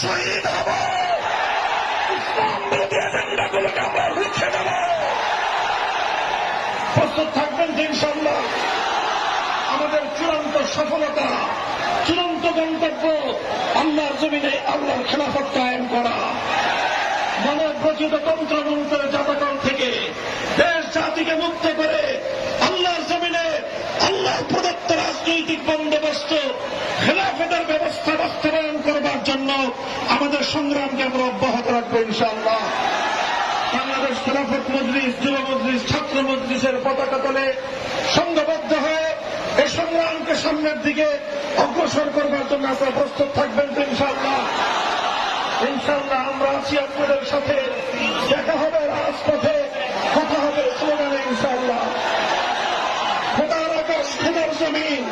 শহীদ হব, ইসলাম বিরোধী এজেন্ডাগুলোকে আমরা রুখে দেব। প্রস্তুত থাকবেন যে ইনশাআল্লাহ আমাদের চূড়ান্ত সফলতা, চূড়ান্ত গন্তব্য আল্লাহর জমিনে আল্লাহর খেলাফত কায়েম করা, মানব রচিত তন্ত্রমন্ত্রের জাতকল থেকে দেশ জাতিকে মুক্ত করে আল্লাহর জমিনে আল্লাহর প্রদত্ত রাজনৈতিক বন্দোবস্ত খেলাফতের ব্যবস্থা বাস্তবায়ন করবার জন্য আমাদের সংগ্রামকে আমরা অব্যাহত রাখবো ইনশাআল্লাহ। বাংলাদেশ খেলাফত মজলিস, যুব মজলিস, ছাত্র মজলিসের পতাকা তলে সংঘবদ্ধ হয়ে এই সংগ্রামকে সামনের দিকে অগ্রসর করবার জন্য আপনারা প্রস্তুত থাকবেন তো ইনশাআল্লাহ। ইনশাআল্লাহ আমরা আছি আপনাদের সাথে, দেখা হবে রাজপথে, কথা হবে স্লোগানে ইনশাআল্লাহ। খোদার আকাশ, খোদার জমিন,